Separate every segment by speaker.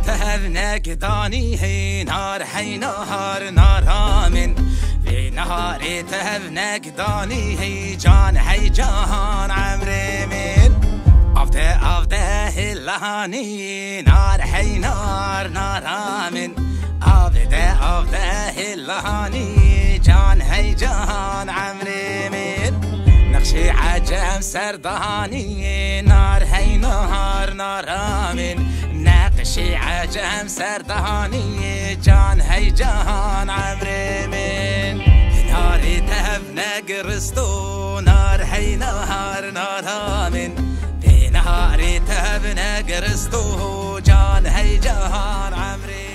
Speaker 1: تهبنا قداني هي نار حي نهار نار من في نهاري تهبنا قداني هي جان حي جان عمري من أفده هلاني نار حي نار من أفده هلاني جان حي جان عمري من نقشي عجم سرداني نار حي نار من نقشي عجم سرداني جان حي جان عمري من ناري تهبنا قرستو نار حي نار من نهاري تهبنا قرستو جان حي جان عمري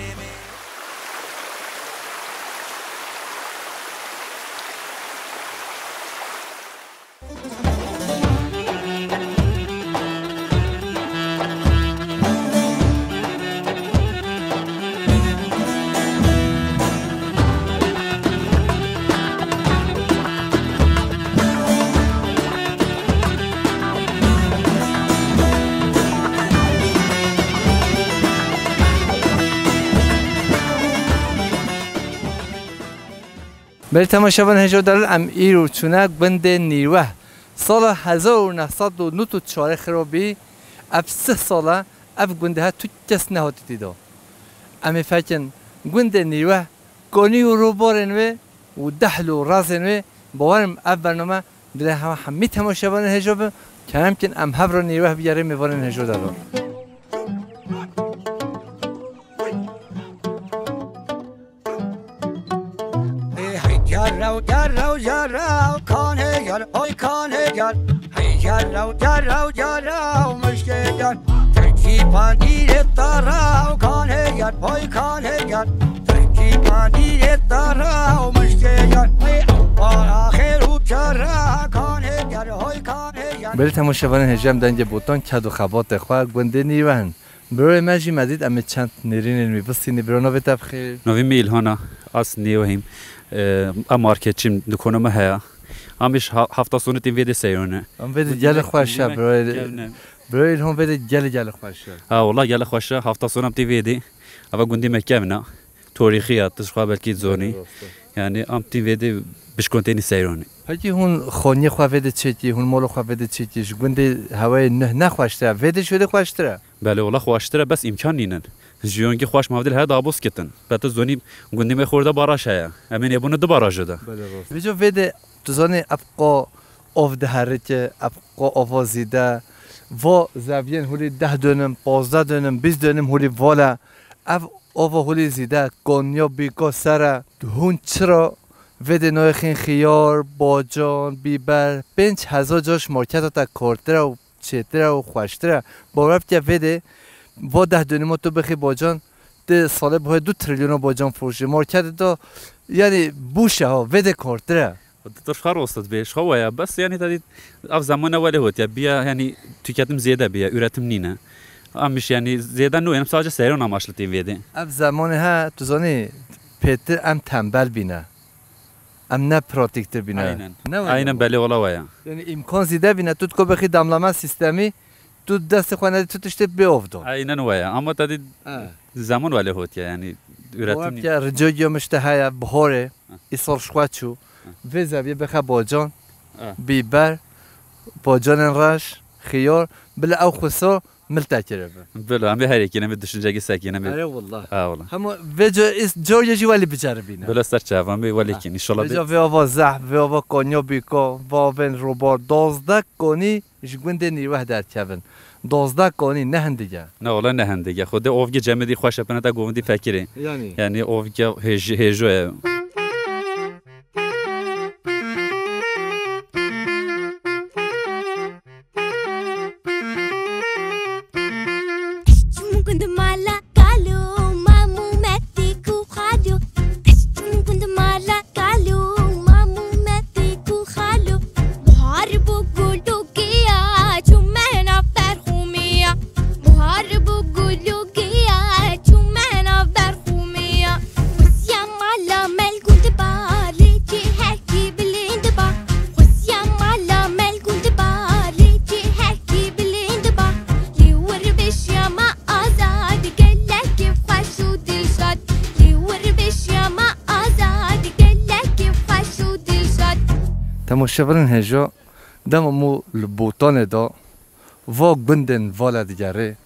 Speaker 2: بله تماشاچیان هجادال ام ایرو چونک بند نیروه سال 1994 خرابی اب 3 ساله اب گنده ها تو کس نهاتی دیدو امی فکن گنده نیروه گانی و رو بارن و دهل و رازن باورم اب برنامه دل همه تماشاچیان هجاب که همکن ام هفر نیروه بیاره میوارن هجادالو
Speaker 3: جراو کانه گر آی کانه گر هی جراو مشکل گر ترکی پاندیر تراو کانه گر آی کانه گر ترکی پاندیر تراو مشکل گر هی بار آخر و چرا کانه گر آی کانه گر
Speaker 2: بله تماشاچیان هجام دنج بوتان کدو خبات خواه گنده نیروهن برای ماجی مدید امی چند نرین میبستینی برای نوی تبخیر
Speaker 4: نوی میل هانا از نیوهیم مارکت چیم دکانم هیا امیش هفته سونه تیم ویدی سیرونه
Speaker 2: ام ویدی جل خوشه برای هم ویدی جل خوشه
Speaker 4: والله جل خوشه هفته سونه تیم ویدی اول گندی مکمنا تاریخیات تشخوا بلکی زونی یعنی ام تیم ویدی بشکنتینی سیرونه
Speaker 2: هجی هون خونی خواه ویدی چیتی هون مال خواه ویدی چیتیش گندی هوای نه نخوشتره ویدی شده خوشتره
Speaker 4: بله والله خوشتره بس امکان نینن جیونگی خوش مودل هر دابوس کتن بعد زونی گندی میخورده باراش هیا امین یبونه دو باراش ده
Speaker 2: بجو ویدی تو زنی ابقا افده هرچه ابقا آوازیده و زاویه هولی 10 دونم 15 دونم 20 دونم هولی والا اف آوا هولی زیده گونیا بیکا سره هون چرا ویدی نوخین خیار باجان بیبر 5000 جاش مارکت تا کارتره و چتره و خوشتره باورم که ویدی و 10 دونم تو بخی باجان ده ساله به 2 تریلیون باجان فروشه مارکت دا یعنی بوشه ها ویدی کارتره
Speaker 4: تشخار وسط بيش هو بس يعني تدي أف زمان أول هو تبيا يعني تكتم زيادة بيا يرتم نينا مش يعني زيادة إنه يعني مساجة سيرنا ماشلتين فيدي
Speaker 2: أف زمان ها تزاني بيتر أم تنبل بينا أم نه پراتیکتر بینه
Speaker 4: عیناً بله ولا ویا
Speaker 2: یعنی امکان زیاده بینه تو که بخی داملما سیستمی تو دست خونه تو تشت بیافتون
Speaker 4: عیناً ویا اما تدی زمان ولی هوت یعنی
Speaker 2: ورتم که رجوجی مشتهی بهاره ایسال شوچو و زاویه بخه باجان بیبر باجان رش خیار بله او خسا ملتاكره
Speaker 4: بله هم هر یکی نمیدونش جایی ساکنه
Speaker 2: آره والله
Speaker 4: والله
Speaker 2: هم وجه اس جورجی ولی بجربینه
Speaker 4: بله سرچه هم ولی کی ان شاء الله
Speaker 2: بجا و زح و کانیا بیکا و ون روبار 12 کانی جگوند نیروه در کبن 12 کانی نه هندیگه
Speaker 4: نه والله نه هندیگه خود اوفگ جمدی خوش پنه تا گوندی فکری یعنی اوفگ هجو
Speaker 2: تماشاورن هجا دم مو لبوتان دا و گندن والا دیگره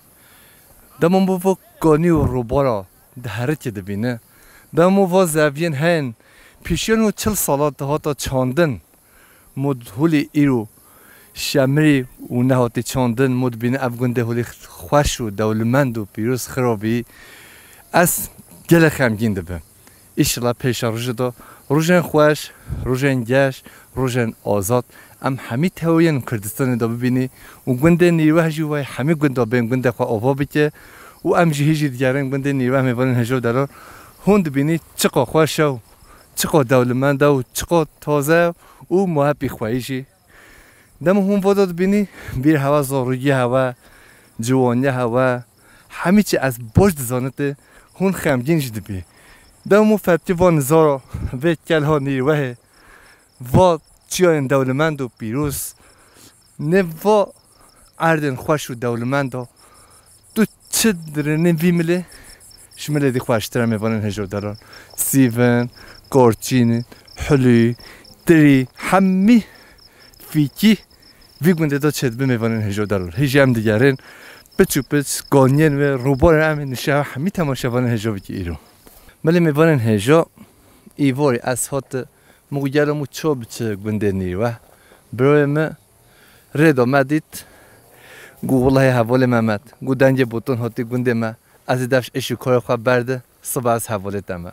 Speaker 2: دم مو و گانی و روبارا دهره که دبینه دم مو و زاوین هن پیشیان و 40 سالات هاتا چاندن مدهولی ایرو شمری و نهاتی چاندن مد بینه افگنده هولی خوش و دولمند و پیروز خرابی از گل خمگین دبه ایشلا پیش روز دا روزن خوش روزن گش روزن آزاد ام همی تهوین کردستان دا ببینی و گنده نیروه جوای همی گنده بین گنده خواه آوا بکه و ام جهیجی دیگرن گنده نیروه میبارن هجو دلار هند بینی چقا خوش و چقا دولمند و چقا تازه و محبی خواهیشی دم هم واداد بینی بیر هوا زاروگی هوا جوانی هوا همه چی از باش دزانته هون خمگین جده بی دمو فبتی وان زارا و کل ها نیروه و چیان دولمند و پیروز نه و اردن خوش و دولمند و تو چه درنه ویمله شمله دی خوشتر میوانن هجور دارن سیون کارچین حلی تری همی فیکی ویگونده دا چه میوانن هجور دارن هیچ هم دیگرن بچو بچ گانین و روبار هم نشه همی تماشاوان هجور بکی ایرو ملی میوانن هجا ایواری از هات مگویرمو چوب چه گنده نیروه برای ما رد آمدید گو والله حواله محمد گو دنگ بوتون هاتی گنده ما از دفش اشو کار خواه برده صبح از حواله دمه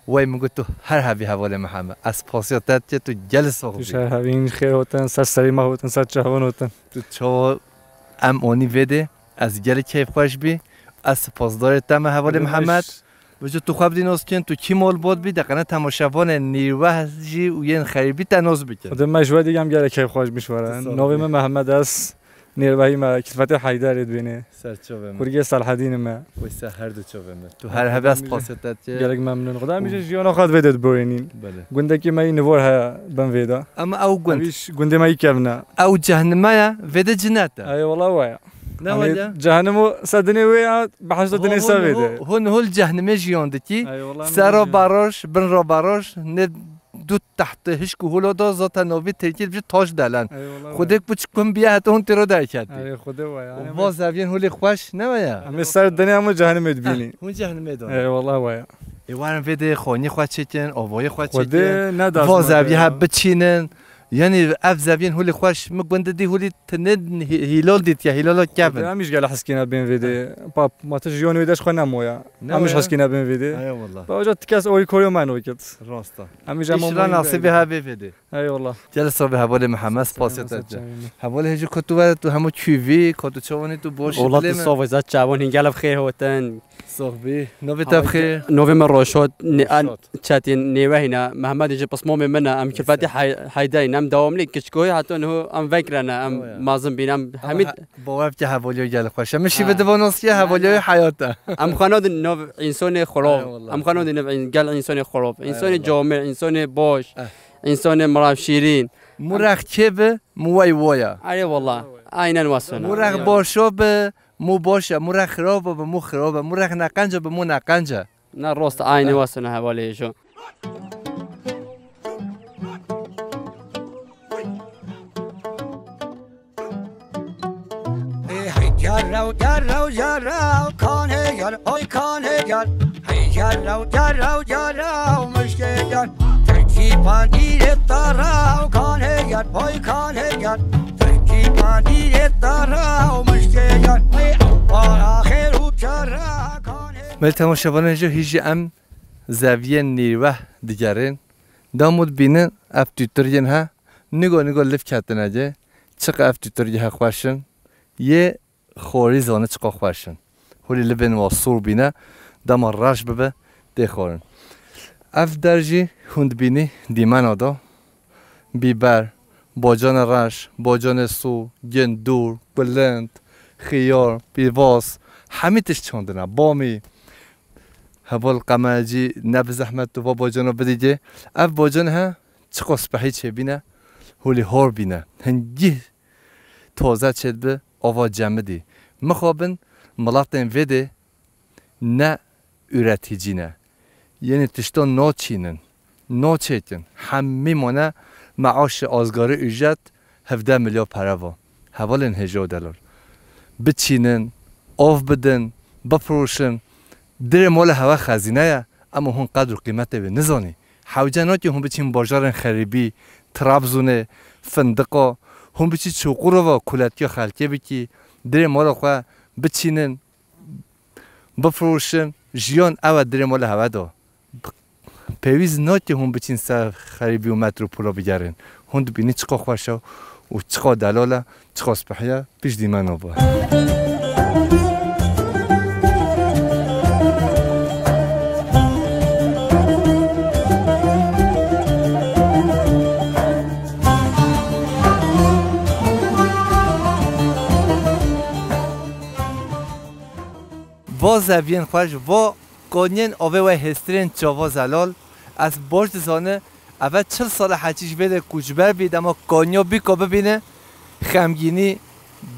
Speaker 2: وای مگو تو هر هوی حواله محمد از پاسیاتت که تو گل ساق بید
Speaker 5: تو شهر هوین خیر هاتن سر سریمه هاتن سر چهوان هاتن
Speaker 2: تو چا ام آنی ویده از گل کیف خوش بی از پاسدارت دمه حواله محمد وجه تو خواب دیناز کن تو کی مال بود بی دقیقا تماشاوان نیروه جی و یه خریبی تناز بکن
Speaker 5: خود مجوه دیگه هم گره که خوش میشورن ناویم محمد است نیروهی ما کسفت حیدر بینه
Speaker 2: سرچوبه
Speaker 5: خورگی صالحدین ما
Speaker 2: وی هر دو چوبه تو هر هبه از پاسدارت که
Speaker 5: گرگ ممنون خدا همیشه جیانا خواهد ویدت برینین
Speaker 2: بله
Speaker 5: گنده که ما این نوار ها بم ویدا
Speaker 2: اما او گند
Speaker 5: همیش گنده ما یکمنا
Speaker 2: او جهنمه ویده جنته
Speaker 5: ای والله وایا
Speaker 2: نه ولی
Speaker 5: جهنمو صدنی ویا بحث دنیا سویده
Speaker 2: هون هول جهنمه جیانده کی
Speaker 5: ای والله
Speaker 2: سرا باراش بن را باراش نه دو تحت هیچ که هولا دا ذات نوی ترکیل بشه تاج دلن خودک بچ کم بیا حتی هون تیرا در کردی
Speaker 5: ای خدا وایا
Speaker 2: باز زوین هولی خوش نه ویا
Speaker 5: همه سر دنیا همو جهنم بینی
Speaker 2: هون جهنمه داره
Speaker 5: ای والله وایا
Speaker 2: ایوارم ویده خانی خواهد چکن آوای خواهد چکن
Speaker 5: خدا نداشت
Speaker 2: باز زوی ها بچینن یعنی اف زوین هولی خوش مگونده دی هولی تند هیلال دید یا هیلالا کبن
Speaker 5: همیش گله حسکینه بین ویده پاپ ماتش جیان ویدش خو نمویا همیش حسکینه بین ویده
Speaker 2: ای والله
Speaker 5: با وجه تکس اوی کوریو من وکت
Speaker 2: راستا
Speaker 5: همیش
Speaker 2: ایشلا نصیبی ها بفیده
Speaker 5: ای والله
Speaker 2: جلسه به حوال محمد پاسد حوال هجو کتو تو همو کیوی کتو چوانی تو باش
Speaker 6: والله الصوفيزات جابون هنقلب خير هوتن
Speaker 2: صاحبي نوبي تبخير
Speaker 6: نوفمبر روشوت تشاتين نيوهنا محمد يجي بصمومي منا ام كلفاتي حيداين ام دوام لي كشكوي حتى انه ام فكرنا ام مازن بينام حميد
Speaker 2: بواب که حوالی گل خوشه مشی به دوانوس که حوالی حیاته
Speaker 6: ام خانود نو انسان خراب ام خانود نو قال انسان خراب انسان جامع انسان باش انسان مراب شیرین
Speaker 2: مرکب موای وایا
Speaker 6: آره والله عینا واسنا
Speaker 2: مرخ باشا به مو باشه مرخ خراب به مو خراب مرخ نقنجه به مو نقنجه
Speaker 6: نه راست عین واسنا حوالی شو
Speaker 3: جرو جرو جرو کانه گر ای کانه گر هی جرو جرو جرو مشکل گر ترکی پاندیر تارو کانه گر ای کانه گر ترکی پاندیر تارو مشکل گر ای اوار آخر و چرا کانه
Speaker 2: مل تماشاوان اینجا هیچ ام زاویه نیروه دیگرین دامود بینن اف تویترین ها نگاه لف کردن اجه چقدر اف تویتری ها خوشن یه خوری زانه چقدر خوشن هولی لبن واسور بینه دام راش ببه دخورن اف درجی هند بینی دیمان آدا بیبر باجان راش باجان سو گندور بلند خیار پیواس همه تش چاندنه بامی هوال قماجی نب زحمت تو باجانو بدیجه اف باجان ها چقدر سپحی چه بینه هولی هار بینه هنگی تازه چد به آوا جمدی مخابن ملاتن وده نه üreticine یعنی تشتان ناچینن ناچیتن همه مانه معاش آزگاری ایجاد 17 میلیارد پروا حوالین $1000 بچینن آف بدن بفروشن در مال هوا خزینه اما هون قدر قیمت به نزانی حوجناتی هم بچین بازار خریبی ترابزونه فندقا هم بچی چوقور و کلاتی خالتی بکی در مال خوا بچینن بفروشن جیان او در مال هوا دا پیویز ناتی هم بچین سر خریبی و متروپولا بگرن هند بینی چقا خوشا و چقا دلاله چقا سپحیه پیش دیمن آبا و زبین خوش و قانین آوه و هسترین چاوا زلال از باش دزانه اول 40 سال حجیج بده کوچبر بید اما قانیا بیکا ببینه خمگینی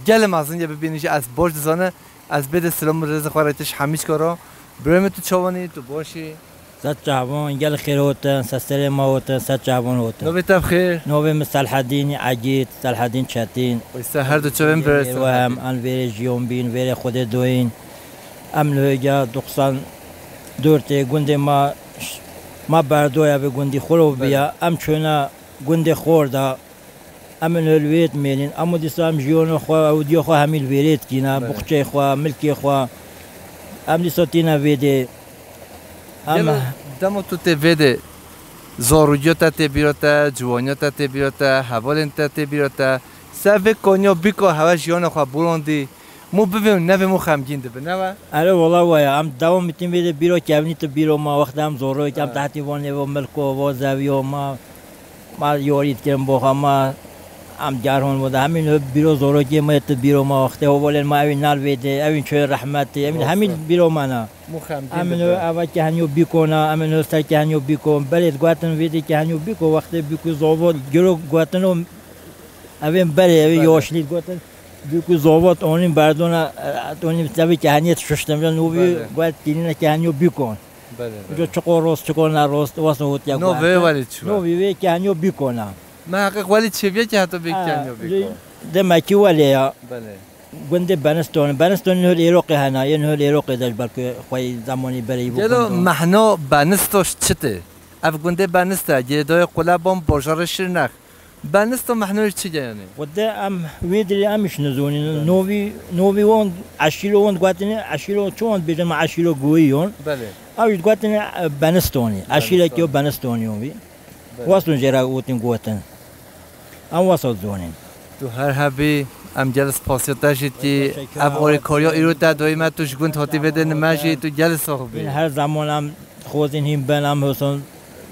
Speaker 2: گل مازن ببینیش از باش دزانه از بده سلام رزق خوارتش همیش کارا بریم تو چاوانی تو باشی
Speaker 7: صد جوان گل خیر هوتن سستر ما هوتن صد جوان هوتن
Speaker 2: نوبه تب خیر
Speaker 7: نوبه مثل حدین عجیت مثل حدین چتین
Speaker 2: ویسته هر دو چاوین برسن
Speaker 7: و هم ان ویر جیون بین ویر خود دوین ام لوگا 94 گنده ما بردویا به گندی خورو بیا ام چونا گنده خوردا ام الویت میلین ام دیسام جیون خو او دیو خو همیل ویریت کینا بخچه خو ملکی خو ام دیساتینا ویده ام
Speaker 2: دمو تو ته ویده زاروجیتا ته بیراتا جوانیتا ته بیراتا حوالنتا ته بیراتا سوی کنیا بیکو هوا جیون خو بروندی مو ببین نه مو خمگین ده نه
Speaker 7: آره والله ویا ام دوام میتیم بده بیرو کابینی تو بیرو ما وقت هم زورو کم تحتی وانه و ملکو و زاویو ما یورید کردم با ما ام جارهون بود همین بیرو زورو که ما تو بیرو ما وقت و ولن ما این نال بده این چه رحمتی همین بیرو مانا
Speaker 2: مو خمگین
Speaker 7: همین اول که هنیو بیکونا همین سر که هنیو بیکون بلد گواتن ویدی که هنیو بیکو وقت بیکو زوو گرو گواتنو اوین بله یوشلید گواتن بیکو زوات اونیم بردونا اونیم تبی که هنیت ششتم یا نوبی باید تینه که هنیو بیکن جو چقدر راست چقدر نراست واسه هوت یا
Speaker 2: نوبه ولی چی
Speaker 7: نوبی که هنیو بیکنم
Speaker 2: محقق ولی چی بیه که حتی بیک هنیو بیکن
Speaker 7: دمکی ولی یا
Speaker 2: بله
Speaker 7: گنده بنستون هل ایروقی هنا ین هل ایروقی داشت بلکه خوی زمانی بری
Speaker 2: بکن جلو محنا بنستوش چته اف گنده بنسته گردای قلبان بازار شرنخ بنستو محنوش چی یعنی؟
Speaker 7: وده ام ویدری امش نزونی نوی وان عشیلو وان قاتنی عشیلو چون بیجن عشیلو گویون
Speaker 2: بله
Speaker 7: اوی قاتنی بنستونی عشیله کیو بنستونی وی واسون جرا وتن قوتن ام واسط زونین
Speaker 2: تو هر هبی ام جلس پاسیتا شدی اب اوری کاریا ایرو تا دویمه توش گند هاتی بده نماشی تو جلس صاحبی
Speaker 7: هر زمان ام خوزین هم بنام حسن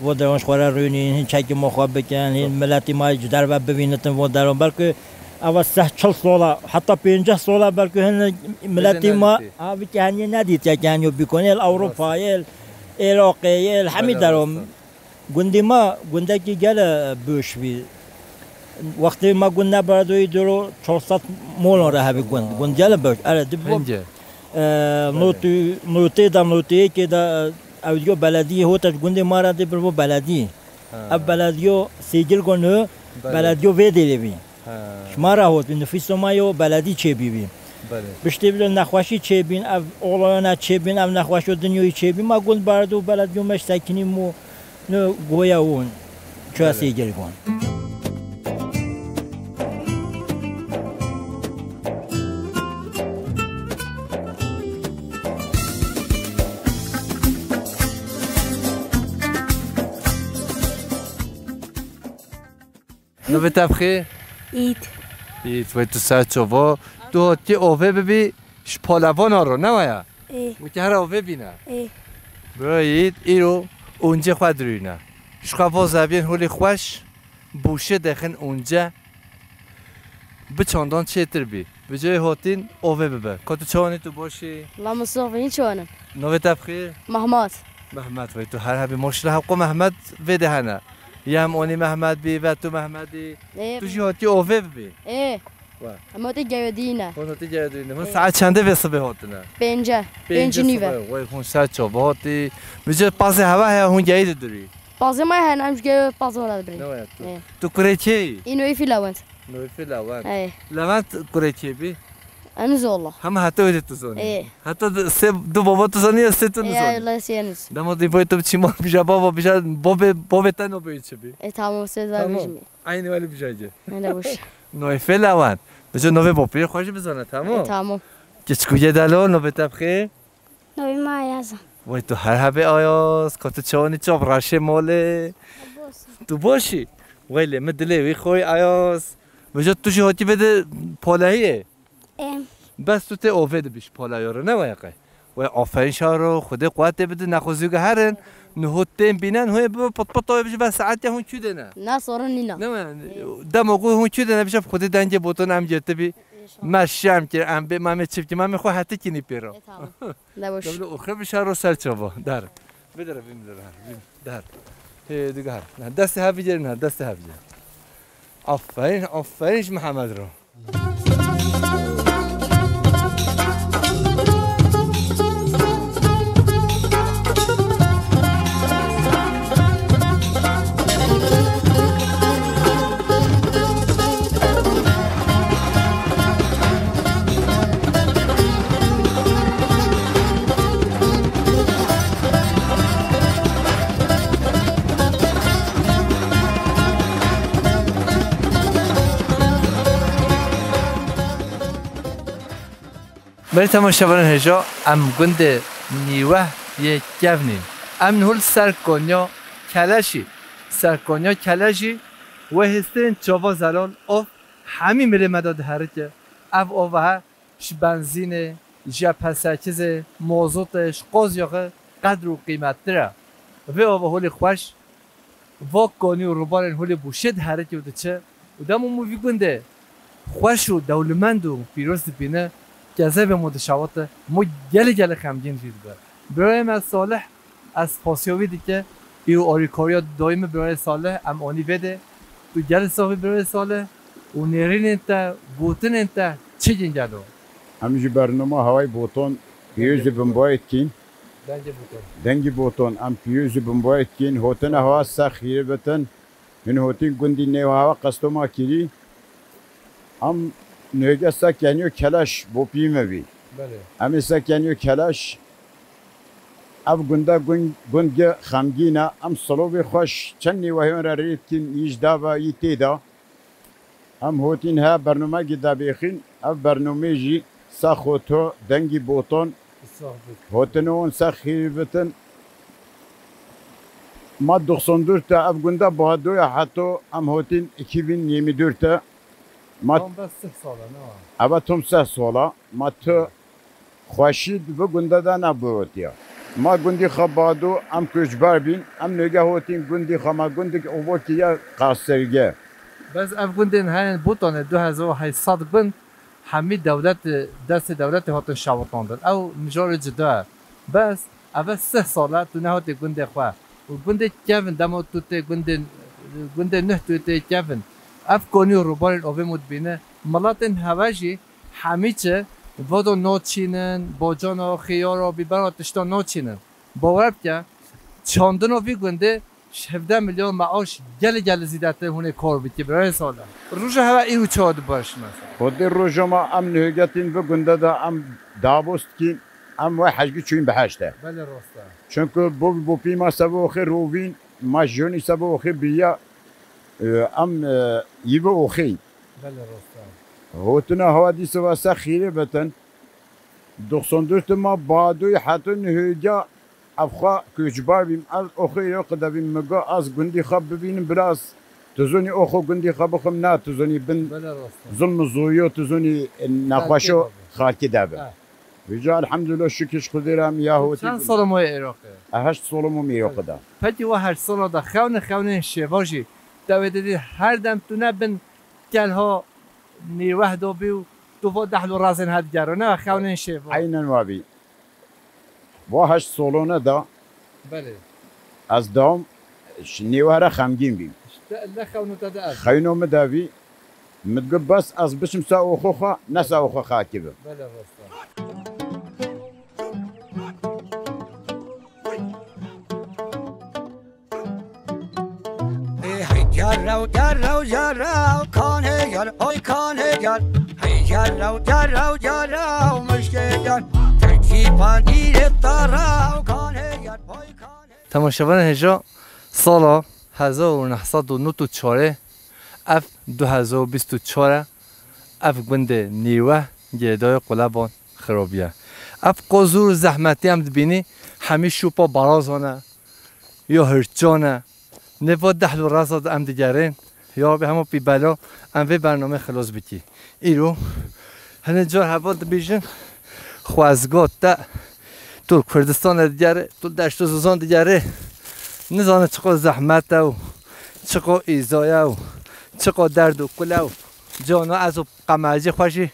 Speaker 7: و درونش خوره روینی این چکی مخواب بکن این ملتی ما جدر و ببینتن و درون بلکه اول 40 ساله حتی 50 ساله بلکه هن ملتی ما آبی که هنی ندید که هنیو بکنه اروپایی عراقی همه درون گندی ما گنده کی گله بوش بی وقتی ما گنده بردوی درو 400 مول راه بی گند گله بوش اره دبو نوتی که دا اودیو بلدی هوتش گنده ما را دبرو بلدی اب بلدیو سیگل کنه بلدیو ویدی بی شما را هوت نفیس ما یو بلدی چه بی بشتی بل نخواشی چه بین اب اولانه چه بین اب نخواشو دنیوی چه بین ما گند باردو بلدیو مش سکنیم مو نو گویا اون چه سیگل کن
Speaker 2: نو بتبخی؟
Speaker 8: اید
Speaker 2: و تو سر چوبا تو تی اوه ببی شپالوان ها رو نمایا؟ و که هر اوه بینه؟ برایید ایرو اونجا خود روینه شخوا زبین هولی خوش بوشه دخن اونجا بچاندان چیتر بی به جای هاتین اوه ببه که تو چوانی تو باشی؟
Speaker 8: الله مصطفى این چوانم
Speaker 2: نو بتبخی؟
Speaker 8: محمد
Speaker 2: و تو هر هبی ماشله حقا محمد ویده هنه یه هم اونی محمد بی و تو محمدی تو جهاتی اوه بی
Speaker 8: اما تی جوادینه
Speaker 2: هاتی جوادینه هون ساعت چنده واسه به هاتنه
Speaker 8: پنجه نیوه
Speaker 2: وای هون ساعت چه هاتی میشه پاس هوا هون جایی داری
Speaker 8: بازه ما هن امش جاي بازه ولا بري
Speaker 2: نوعا تو كريتشي
Speaker 8: إنه في لوانت
Speaker 2: نوي في لوان
Speaker 8: إيه
Speaker 2: لوان كريتشي بي
Speaker 8: أنا زولا
Speaker 2: هم حتى ويد تزوني
Speaker 8: إيه
Speaker 2: حتى سب دو بابا تزوني ست
Speaker 8: إيه
Speaker 2: تزوني
Speaker 8: الله يسينس
Speaker 2: دم دي بوي تو تشيما بيجا بابا بيجا بابا تانو بيجي بي
Speaker 8: إيه تمام سيد بيجمي
Speaker 2: عيني ولی بيجي
Speaker 8: أنا وش
Speaker 2: نوي في لوان بجو نوي بابي خوش بزنه تمام
Speaker 8: تمام
Speaker 2: كيشكوجه دالو نوي تبخي
Speaker 9: نوی ما یازم
Speaker 2: وای تو هر هبه آیاس کات چوانی چوب راشه ماله تو باشی ولی مدلی وی خوی آیاس بجا تو شی هاتی بده پالاییه
Speaker 9: ام
Speaker 2: بس تو ته اوفد بیش پالایی رو نه وایقه وای آفرین شارو خود قوت بده نخوزیگه هرن نه تیم بینن هوی پت پتای بشه بس ساعتی هون چوده نه
Speaker 8: نا صورن نینا
Speaker 2: نه دم آقای هون چوده نه بشه خود دنج بوتون هم جت بی مشام که ام به مام چیفتی مام خو حتی کنی پیرو
Speaker 8: لا وش
Speaker 2: دبلو آخر بشه رو سر چوبا در بدر بیم در هی دیگه هر نه دست ها بیجر نه دست ها بیجر آفرینش محمد رو بله تماشاگران هجا ام گند نیوه یک جوونیم ام نهول سرکنیا کلاشی و هستن چوا زلال او همین میره مداد هرچه اف اوه ش بنزینه جا پساچیز موزوتش قاضیه قدر و قیمت داره و اوه هولی خوش و کنی و روبارن هولی بوشد هرچه بوده چه و دامو موی گنده خوش و دولمند و پیروز بینه جذب متشابهات مو گله خمگین دید برای من صالح از پاسیوی دیگه ایو آریکاریا دایم برای صالح ام آنی بده تو گله صافی برای صالح و نرین انت بوتن انت چی جنگلو
Speaker 10: همینجی برنامه هوای بوتون پیوز بمبایت کین دنگی بوتون ام پیوز بمبایت کین هوتن هوا سخیر بتن من هوتین گندی نیو هوا قصدما کری ام نهجه سکنیو کلاش بو پیمه بی امی سکنیو کلاش اب گنده خمگینه ام صلوبی خوش چند نیوهیون را رید کن ایجدا و ایتیدا ام هوتین ها برنامه گیدا بیخین اب برنامه جی ساخوتو دنگی بوتون هوتنون سخیر بتن ما 94 تا اب گنده بهادوی حتی ام هوتین 2024 تا ما
Speaker 2: بس 6 ساله نه
Speaker 10: اما توم 3 ساله ما تو خوشید و گنده دا نبودیا ما گندی خبادو ام کجبار بین ام نگه هوتین گندی خما گندی اووکی یا قاصرگه
Speaker 2: بس اف گندن هن بوتون 2800 بن همه دست دولت هاتن شاوتاندن او مجار جدا بس اول 3 ساله تو نهات گنده خو و گنده کیون دمو تو ته گنده نه تو ته کیون اف کنی روبارن اوه مود بینه ملاتن هواجی همیشه ودو نوچینن باجان و خیار و بیبر و تشتا نوچینن باور که چاندن و گنده 17 میلیون معاش گل زیدته هونه کار بیتی برای ساله روز هوا ایو چاد باش مثلا
Speaker 10: خود روز ما ام نهجتین و گنده دا ام دابوست کی ام و حجگی چوین بهشته
Speaker 2: بله راسته
Speaker 10: چونکه بو پیما سبو خیر روین ما جونی سبو خیر بیا ام يبقى أخي.
Speaker 2: بله راسته.
Speaker 10: هوتنا هوادي سوا سخيرة بتن. 92 ما بعدوی حتی نهجا افخا کجبار بیم از أخي يقدر بیم مجا از گندی خب ببینم براس تزوني أخو گندی خب خم نه تزوني بن ظلم زویو تزوني نخوشو خالتي دابه. ویجا الحمدلله شکرش خودم یا هوتی.
Speaker 2: چند سال ما عراقه؟
Speaker 10: 8 سال ما عراق ده.
Speaker 2: پتی و 8 سال ده خونه شواجی. دویدی هر دم تو نبن کلها نیوه دو بیو تو دحلو رازن هد گرونه خونه شواج.
Speaker 10: عیناً وابی. و 8 سالانه ده.
Speaker 2: بله.
Speaker 10: از دام نیوه را خمگین بیم.
Speaker 2: لا خونه تدا.
Speaker 10: خونه مداوی. متقول بس از بشم ساو خوخا نساو خوخا كذا.
Speaker 2: بله راسته.
Speaker 3: جرو جرو جرو کان هیگر آی کان هیگر هی جرو جرو جرو مشکل ترکی پندیر تارو کان هیگر آی کان
Speaker 2: تماشاگران هجا سال 1994 اف 2024 اف گوند نیوه گیدای قلبان خرابیه اف قزور زحمتی هم بینی همه شوپا برازانه یا هرچانه نوا دهلو رازاد هم دیگرین یا به همه پی بلا هم به برنامه خلاص بیتی ایرو هنه جار حوال بیشن خوازگاه تا تو کردستان دیگره تو دشت و زوزان دیگره نزانه چقدر زحمت و چقدر ایزایه و چقدر درد و کله و جانا از و قمرجی خوشی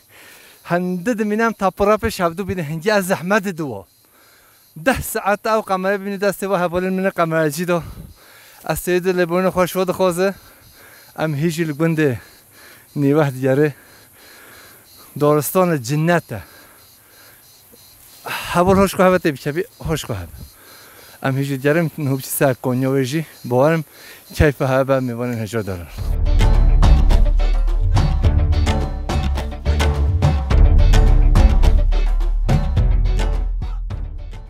Speaker 2: هنده دمینم تا پراپ شبدو بینه هنگی از زحمت دو 10 ساعت او قمره بینه دسته و حوالین من قمرجی دو از سید لبرون خوش ود خوزه ام هیچ لگنده نیوه دیگره دارستان جنته حوال هوش که هفته بیشتری هوش که هفته ام هیچ دیگرم نوبتی سر کنیا ویژی باورم کیف هفته میوانن هجا دارن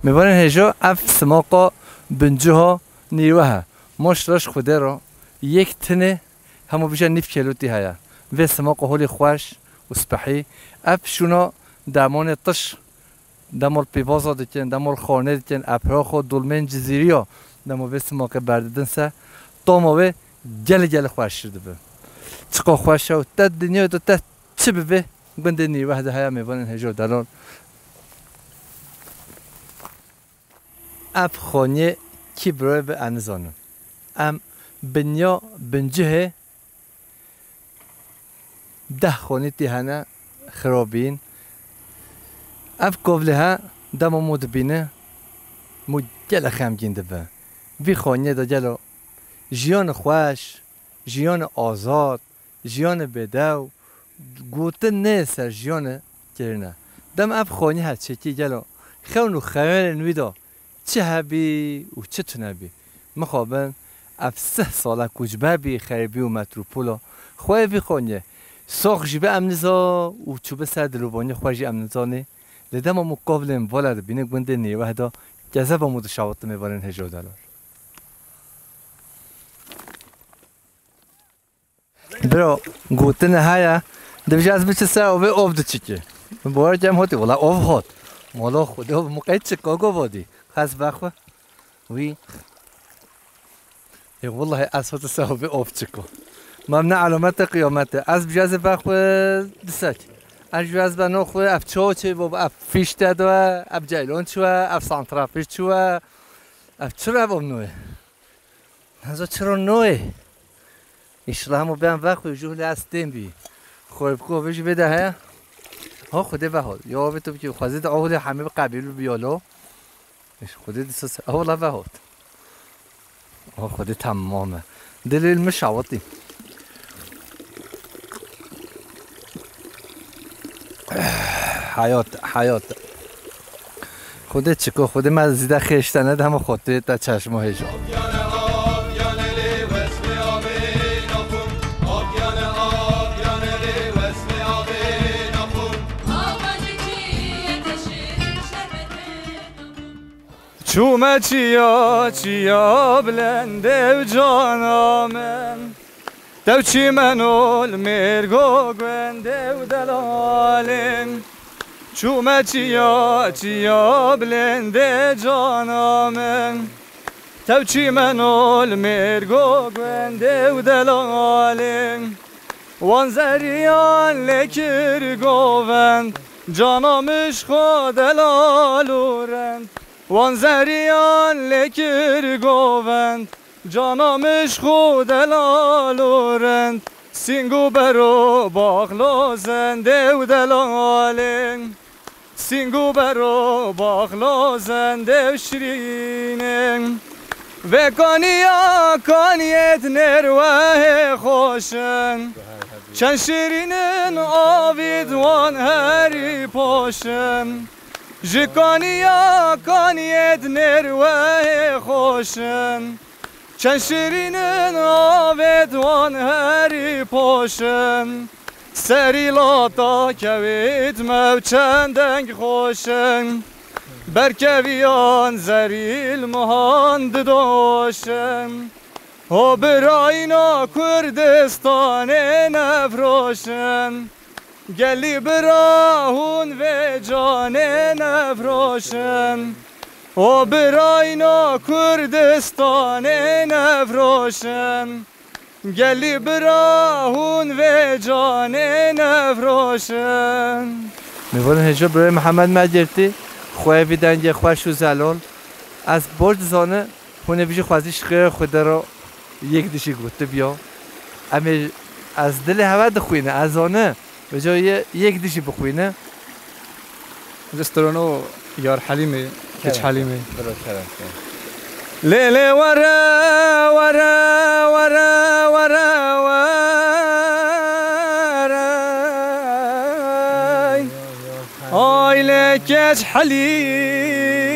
Speaker 2: میوانن هجا اف سماقا بنجوها نیروه ماشراش خوده را یک تنه همو بیشتر 9 کیلوتی هیا و سماقا هولی خوش و سپحی اف شونا دامان طش دمال پیوازا دکن دمال خانه دکن اپرا خود دلمن جزیریا دمو به سماقه برددن سه تامو گل خوش شده به چقا خوش شد تا دنیا تو تا چه به بند نیروه ده هیا میوانن هجا دلال اف خانه کی برای به انزانم ام بنیا بنجه 10 خانه تیهنه خرابین اف قبله ها دم مود بینه مجل خمگین دبه وی خانه دا جلو جیان خوش جیان آزاد جیان بدو گوته نه سر جیان کرنه دم اف خانه ها چکی جلو خونو خیال نویدا چه هبی و چه تنبی مخابن اف 3 ساله کجبه بی خریبی و متروپولا خواه وی خانه ساخ جیبه امنزا و چوبه سر دلوبانی خواه جی امنزانه لدم مقابلم ولد بینه گنده نیوه دا جذب متشاوت میبرن هجا دلار برو گوته نهایا دبیش از بچه سر اوه اوف دو چیکه بار جمع هاتی ولی اوف هات مالا خوده موقعی چکاگو بادی خاص بخواه وی والله از هات سر اوه اوف چکا ممنع علامت قیامته از بجاز بخواه دسک اجواز بنا خو اف چوچه و اف فیشته دو اف جیلون چو اف سانترافیش چو اف چرا بام نوه هزا چرا نوه اشلا همو بیان وقت جوهل هستیم بی خوب کو ویش بده ها ها خوده بهاد یا به تو که خوازید اول همه قبیل بیالو اش خوده دست اول بهاد ها خوده تمامه دلیل مشاوطی حیات خوده چکو خوده مزیده خیشتنه همه خودتوی تا چشمه هجا
Speaker 5: چومه چیا بلنده و جانامن دو چی منول مرگو گونده و دلالم چومه چیا بلنده جانامن دو چی منول مرگو گونده و دلالم وان زریان لکر گووند جانامش خود دلالورند وان زریان لکر گووند جانامش خود دلالورند سینگو برو باخلو زنده و دلالن سینگو برو باخلو زنده و شیرینن و کانیت نروه خوشن چند شیرینن آوید وان هری پاشن جکانیت نروه خوشن چند شیرین ناویدوان هری پوشن سری لاتا کوید مو چندنگ خوشن برکویان زریل مهاند دوشن و براینا کردستان نفروشن گلی براهون و جان نفروشن و براینا کردستان نفروشن گلی براهون و جان نفروشن
Speaker 2: میوان هجا برای محمد مجرتی خواه ویدنگ خواه شو زلال از برد زانه هونه بیشه خوازیش خیر خود را یک دیشی گوته بیا اما از دل هوا دخوینه از آنه به جای یک دیشی بخوینه
Speaker 5: رستورانو یار حلیمه کچ حلیمه
Speaker 2: لیلی ورا ورا ورا ورا ورا آیله کچ حلیمه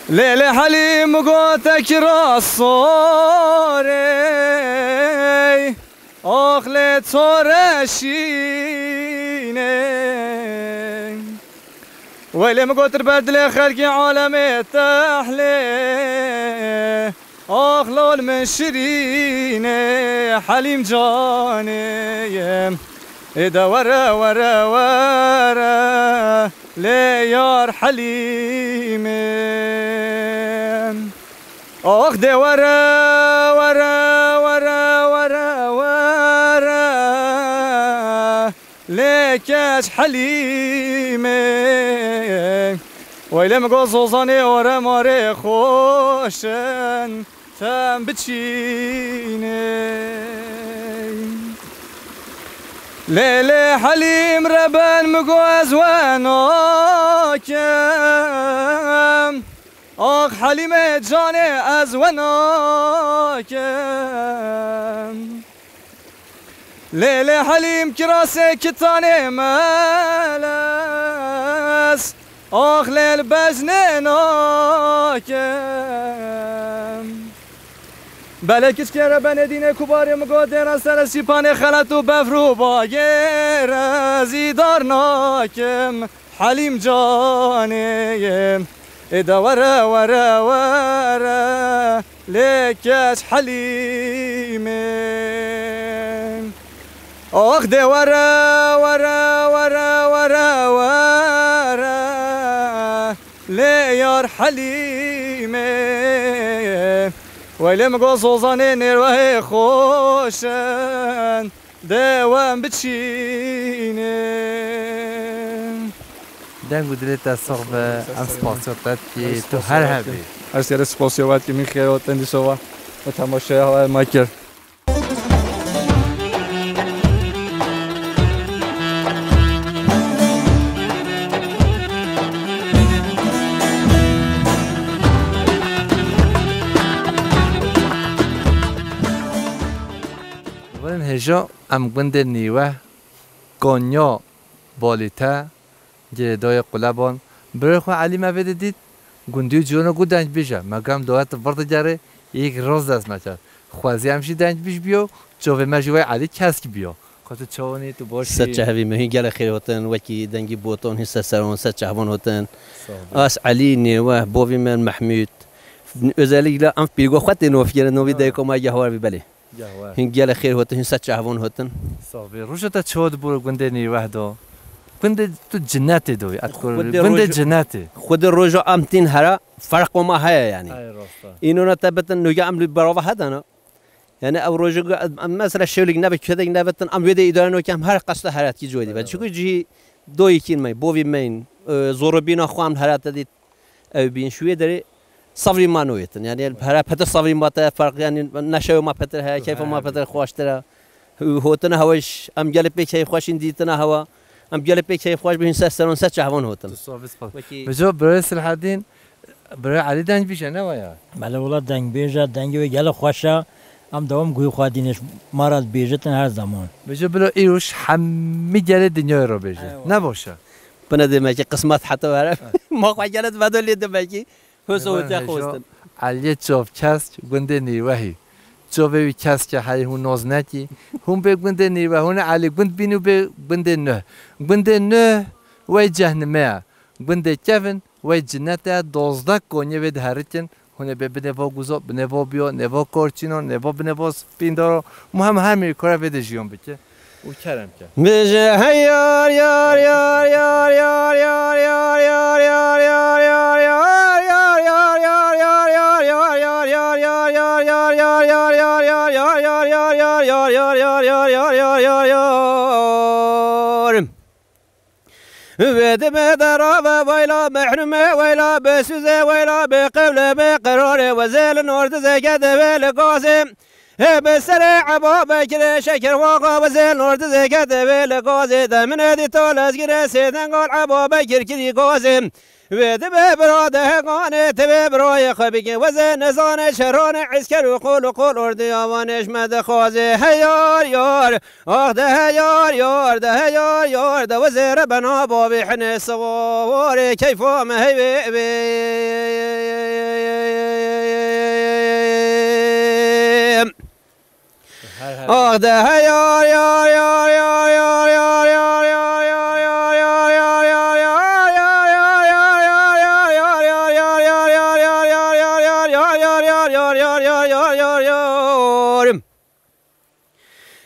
Speaker 2: لیلی حلیم گوتک راستاره آخل تورشینه ویلی مگوتر بردل خرقی عالم تحلی آخلال من شرینه حلیم جانه ایدا ورا ورا ورا لیار حلیمه آخ ده ورا ورا ورا ورا ورا لیکش حلیمه ویلی مگو زوزانه ورا ماره خوشن تم بچینه لیلی حلیم ربن مگو از وناکم آخ حلیم جانه از وناکم لیلی حلیم کراسه کتانه ملس آخ لیل بجنه ناکم بله کچ که ربن دینه کباری مگو دیران سر سیپانه خلط و بفرو باگر زیدار ناکم حلیم جانه ایدا ورا ورا ورا لیکش حلیمه آخ ده ورا ورا ورا ورا ورا لیار حلیمه ویلی مگو زوزانه نیروه خوشن دوام بچینه دنگو دلت از صحبه ام سپاسیوتت که تو هر هبی
Speaker 5: از سیر سپاسیوت که می خیرات تندی سوا و تماشای هوا مایکر
Speaker 2: هجا ام گند نیوه گانیا بالیته جدای قلبان برای خو علی ما بدید گندی جونو گو دنج بیشه مگم دوات ورد جاره یک روز دست مچد خوازی همشی دنج بیش بیو چوه مجوی علی کسک بیو خاطر چوانی تو باشی
Speaker 11: سچه هوی مهی گل خیر هاتن وکی دنگی بوتون حس سرون سچه هوان هاتن آس علی نیوه بوی من محمود özellikle am bilgo xatte no fikir no videy ko ma jahwar bi bale هنگل خیر هاتن هن سچ هوان هاتن
Speaker 2: صافی روشت چود بور گنده نیوه دو گنده تو جنتی دوی گنده جنتی
Speaker 11: خود روزا امتین هر فرق ما هيا يعني اینو نتبتن نوجا عمل براوه هدنا يعني او روزا مثلا شولك نبي كذا نبتن ام ويدي ادانو كم هر قصه هرات کی جویدی و چون جی دوی کین می بووی مین زوربینا خوام هرات دید او بین شوی داری صبري ما نويتن يعني هرا بتر صبري ما فرق يعني نشأ ما بتر هاي كيف ما بتر خوش ترى هو تنا هواش ام جالب بيك هاي خوش إندي تنا هوا ام جالب بيك هاي خوش بين سنون سچ هون هوتن
Speaker 2: بجو برس الحدين برای علی دنگ بیشه نه ویا
Speaker 7: بله ولاد دنگ بیشه دنگ و گل خوشه ام دوام گوی خادینش مراد بیجتن هر زمان
Speaker 2: بجو بلو ایروش همه گل دنیا رو بیشه نباشه
Speaker 11: بنده ماکی قسمت حتی عرف ما خواهی گلت بدلی دماکی
Speaker 6: حسوت يا خوستم
Speaker 2: علی چوب کست گنده نیوهی چوبی کست که های هون ناز نکی هم به گنده نیوه هون علی گند بینو به گنده نه وی جهنمه گنده کفن وی جنت 12 کنی به دهرتن هونه به بنوا گوزا بنوا بیا نوا کارچینان نوا بنوا سپیندارا مهم همین کار بده جیان بکه او کرم کرد
Speaker 11: بجه هیار یار یار یار یار یار یار یار یار یار یار ويد بدرا ويلا محرمة ويلا بسوزة ويلا بقبلة بقرار وزيل نورد زكاة بالقاسم بسرع بابا كده شكر واقع وزيل نورد زكاة بالقاسم دمن هدي طول كده سيدن قال عبابا كركدي قاسم ويد ببراده قانة ببراي خبيك وزن نزان شران عسكر وقول أردي وانش مد خوازي هيار يار ده هيار يار ده هيار يار ده وزير بنا بابي حن صواري كيف ما هي ده هيار يار يار يار يار يار يار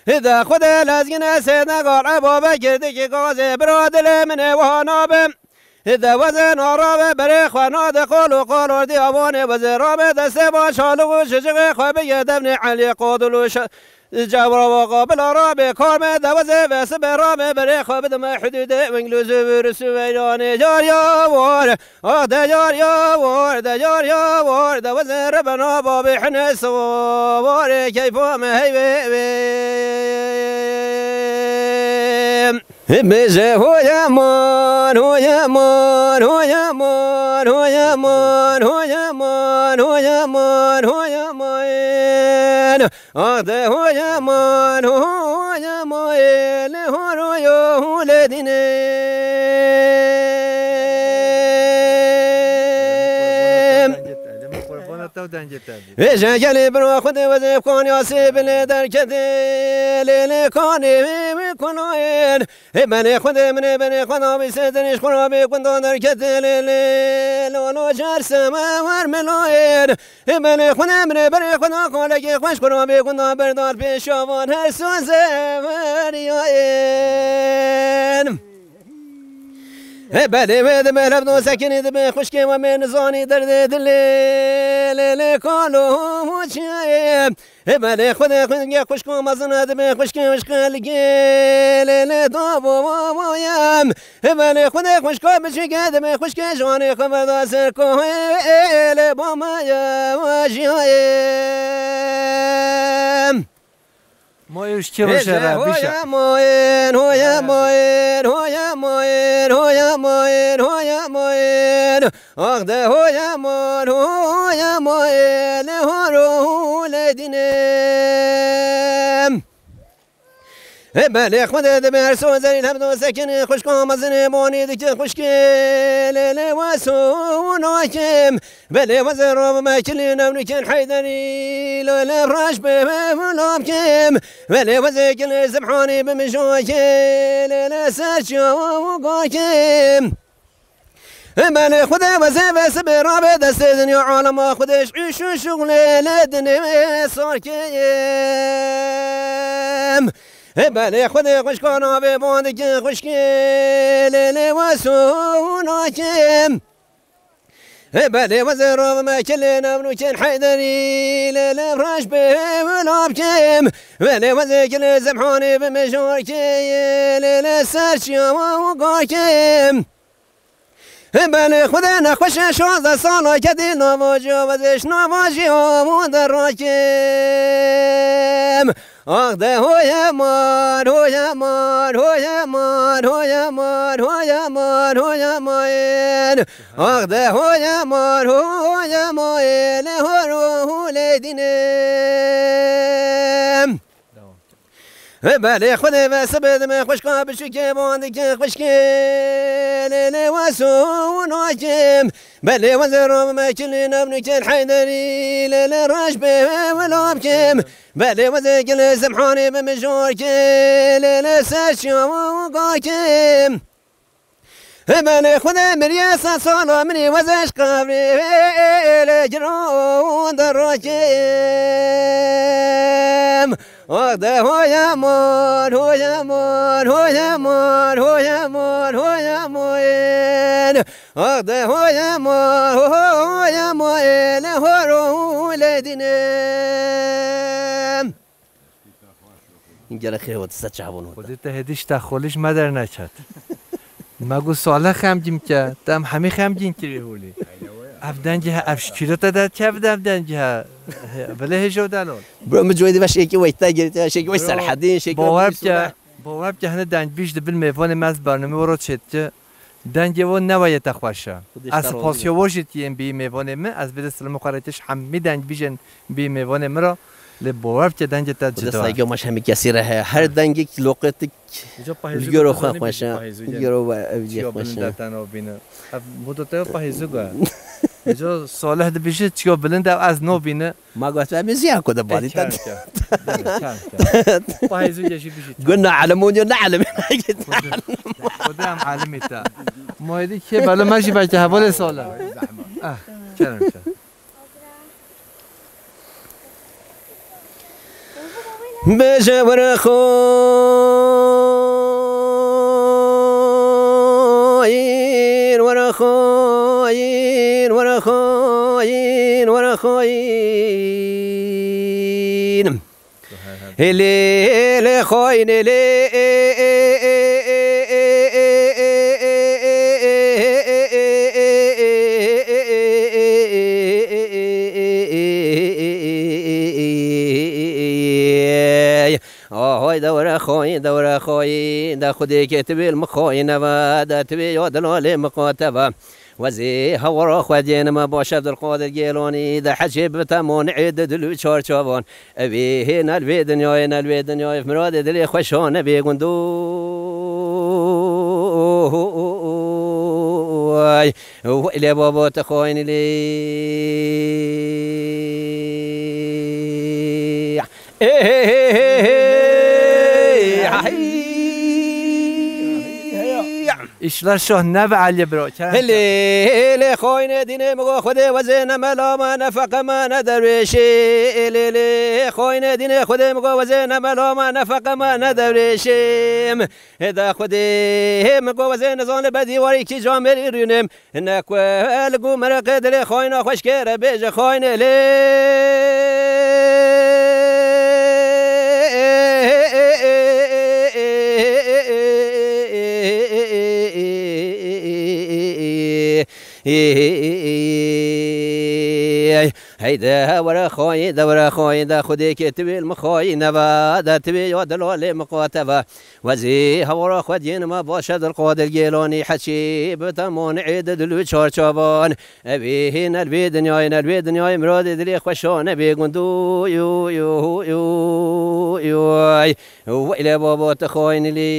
Speaker 11: إذا خد لازقنا سيدنا قال عبابا كردك قازي برادل من وهنابم إذا وزن عرابة بريخ وناد قولوا دي أبوني وزرابة دستبا شالو شجغي خبي دفني علي قودلو جابر وقابل عرابي كارمي دوزي بس برامي بريخ بدم حدود وانجلوز ورسو ويراني جار يا وار ده جار يا وار ده جار يا وار ده وزر بنا بابي حنس وار كيف ما هي بيجي هو يا مان هو يا مان هو يا مان هو يا مان هو يا مان هو يا مان هو يا مان ده هو يا مان هو يا مان هو يا ولدنا إيش جالي برو خد وزي كون ياسيب لدر كتيل لكوني بكونين بني خد من بني خد بيسدني شخرا بكون در كتيل لولو جار سما ورملوين بني خد من بني خد كولك خوش كرا بكون بردار بشوان هر سوزه وريين بله بده مهرب نو سکنی دم خوشکی و من زانی درد دل کالو موچه بله خود یه خوشکو مزن دم خوشکی گل دابو مویم بله خود خوشکو بچه دم خوشکی جانی خبر سر کوه با مایا واجیم
Speaker 2: مایوش که باشه ربیشه
Speaker 11: هویا ماین هویا ماین هویا ماین هویا ماین هویا ماین آخ ده هویا مان هویا ماین هرو لدینم بله خود دمر سوزری لبدو سکن خوشکام از نمانی دکه خوشکل واسوناکم بله وزرام ماکلی نملکن حیدری لولا براش بملام کم بله وزکل زبحانی بمشاکل لسرچا وقاکم بله خدا وزه بس برابه دست دنیا عالم خودش عیش و شغل لدنی سار کم بله خود خوشکانا به باند که خوشکل واسوناکم بله وزرام ماکل نملکن حیدری لفراش به ولابکم بله وزکل زبحانی بمشارکل لسرچیا وقاکم بله خدا نخوش 16 سالا که دی نواجی وزش نواجی آمون در راکم آخ ده هویا مان هویا مان هویا مان هویا مان هویا مان هویا مان آخ ده هویا مان هویا مان هرو لدینم بالي خذ ما سبد ما خوش قابل شكي بوندك خوش كي واسون وجم بالي وزر ما كل نبنك الحيدري لا راشبه ولا بكم بالي وزر سمحوني بمجور كي لا ساشو وقاكم بالي خذ مرياسة صالة مني وزاش قبري لجرون دراكم وقده هو يمون هو يمون هو يمون هو يمون هو يمون وقده هو يمون هو يمون هو لدينم اینجا خیلی وقت سچابون
Speaker 2: خودت هدیش تخولیش مادر نشد مگو ساله خمجیم که تام همی خمجین کری هولی افدانجه افشکیرت داد چه افدانجه بله هجو دانون
Speaker 11: برو مجودی باش یکی وقتا گرفته شکی وقت سرحدین شکی
Speaker 2: باور که هنه دنج بیش دبل میوان ماز برنامه ورود شد که دنجه و نوایت خوشه از پاسیو وجدیم بی میوان من از بده سلام خارجش همی دنج بیشن بی میوان مرا لبواب که دنج تا جدا
Speaker 11: دستایی مش همی کسی ره هر دنگی لقطی یورو خواه خوشه یورو اوجی خوشه
Speaker 2: مدته پاییزوگا جو صالح دبیشه چیکار بلند از نو بینه
Speaker 11: ما قلت من زیاد کده بادی تد
Speaker 2: پاییزوگا شی بیشی
Speaker 11: قلنا علمون یا نعلم
Speaker 2: خودم عالمی تا مایدی که بالا ماشی بچه حوال صالح چرا
Speaker 11: بجا ورخوين ورخوين ورخوين ورخوين اللي خوين هاي دورة خوين دورة خوين دا خدي كتبي المخوين دا تبي يود الولي مقاتبة وزي هورا خدين ما باشد القادر جيلوني دا حجب تمون عيد دلو شار شابون أبي هنا البي دنياي في مراد دلي خوشون أبي قندو وإلي بابا تخوين لي
Speaker 2: işler şah nebe Ali bro.
Speaker 11: اللي خوين ديني مغو خدي وزين ملا ما نفق ما ندرويشي اللي خوين ديني خدي مغو وزين ملا ما نفق ما ندرويشي هدا خدي مغو وزين زون بدي وري كي جامري رينم انك ولقو مرق دلي خوين خوش كير بيج خوين هيدا ورا خوي دورا خوي دا خدي كتبي المخوي نبا دا تبي يود الولي مقاتبة وزي هورا خدين ما باشد القود الجيلوني حشي بتمون عيد دلو شار شابان أبي هنا البي دنياي مراد دلي خوشون أبي قندو يو يو يو يو وإلى بابا تخوين لي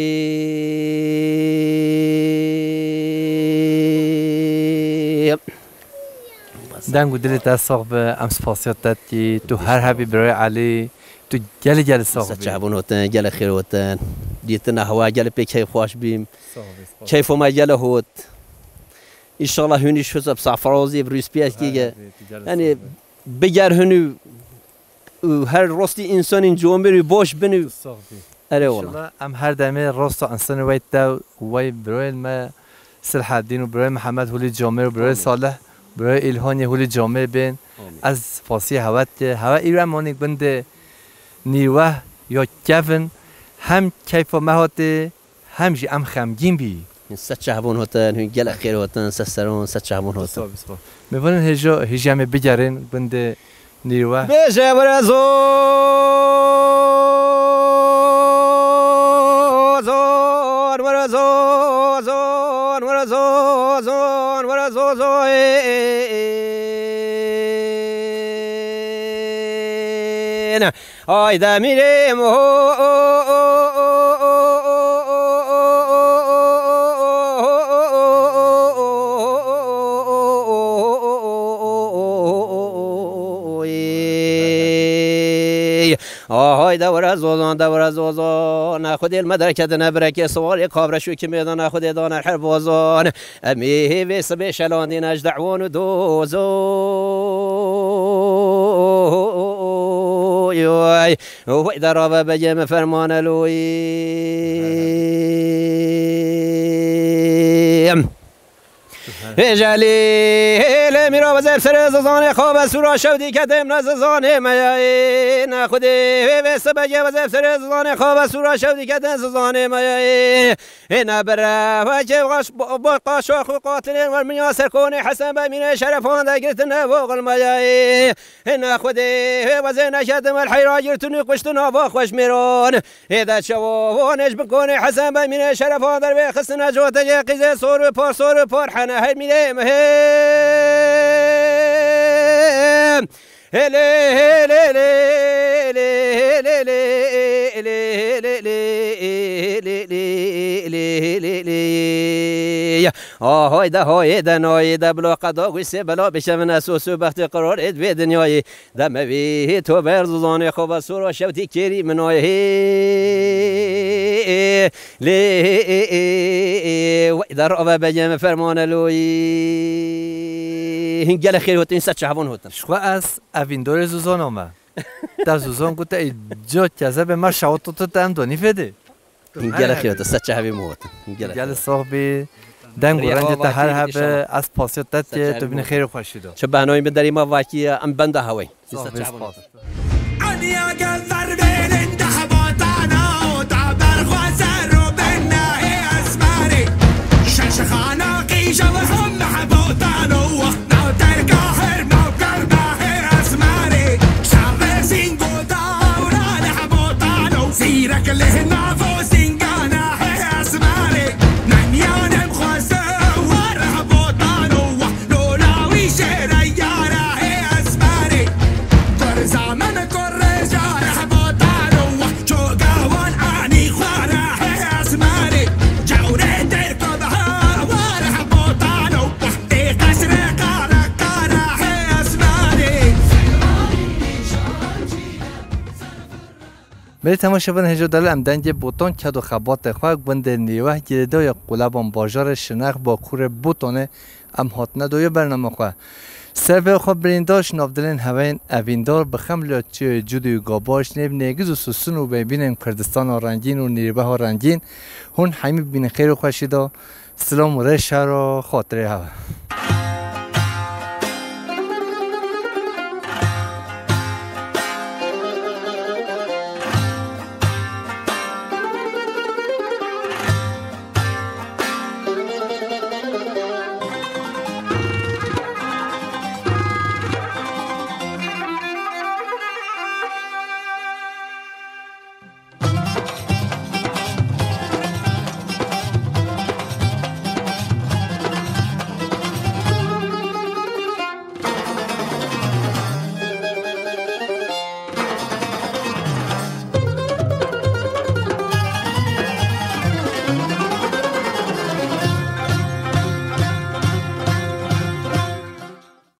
Speaker 2: دنگو دلت از صاحب ام سپاسیات دادی تو هر حبی برای علی تو گل صاحب
Speaker 11: سچابون هستن گل خیر هستن دیتنا هوا گل پی کیف خوش بیم کیف ما گل هوت ان شاء الله هنی شوز بصع فرازی بروس بیاد کیه یعنی بگر هنو هر راستی انسان جوامری باش بنو اره والله
Speaker 2: ام هر دمه راست انسان وایت دا وای برای ما صلاح الدین و برای محمد هولی جامع و برای صالح برای الهانی هولی جامع بین از فاسی هوات هوا ایران مانیک بنده نیوه یا کفن هم کیف و مهات همجی ام خمگین بی
Speaker 11: سچابون هستن هن گل خیر هستن سسرون سچابون هستن
Speaker 2: می‌بینن هجا بگیرن بنده نیوه
Speaker 11: بشه برزو زون ورزو زون ورزو زون ورزو زون هایده میریم آهای دور زوزان خود المدرکت نبرک سوال قابرشو که میدان خود دان حربوزان امی ویس بشلان نج دعوان و دوزو یوی و در رابع بجم فرمان لوی جلیل میرا وزیر سر ززانه خواب سورا شودی کدم نززانه میایی خودی ویس بگه وزیر سر ززانه خواب سورا شودی کدم ززانه میایی نبره وجه با قاشق و قاتلین و من یاسر کنی حسن بمینه شرفان دگرت نوغل میایی خودی وزیر نشدم الحیراجر تونی قشتن آبا خوش میرون ایده شوانش بکنی حسن بمینه شرفان در بخست نجوت قیزه سور پار حنه هی میرم آهای ده نای ده بلا قدا گوشه بلا بشم نسوس و بخت قرار اد به دنیای دموی تو برزوزان خوب سورا شوتی کری منای لی و در آب بجم فرمان لوی هنگل خیر هوتین ست شهوان هوتن
Speaker 2: شخوا از اویندور زوزان آمه در زوزان گوته ای جا کذب ما شوات تو تام دونی فده
Speaker 11: هنگل خیر هوتن ست شهوی موتن
Speaker 2: هنگل صاحبی دنگ و رنج تا هر هبه از پاسیت تت تو بین خیر خوشی دو
Speaker 11: چه بهنوی بدری ما واقعی ام بنده هوای
Speaker 2: بری تماشاگران هجو دل ام دنج بوتون کدو خبات خواه گوند نیوه گیرده یا قلبان بازار شناخ با کور بوتونه ام هاتنه دوی برنامه خواه سربه خواه برینداش نافدلین هوین اویندار بخمل چه جودی گاباش نیب نیگز و سسون و ببینن کردستان و رنگین و نیربه ها رنگین هون همی بین خیر و خوشیدا سلام و ره شهر و خاطره هوا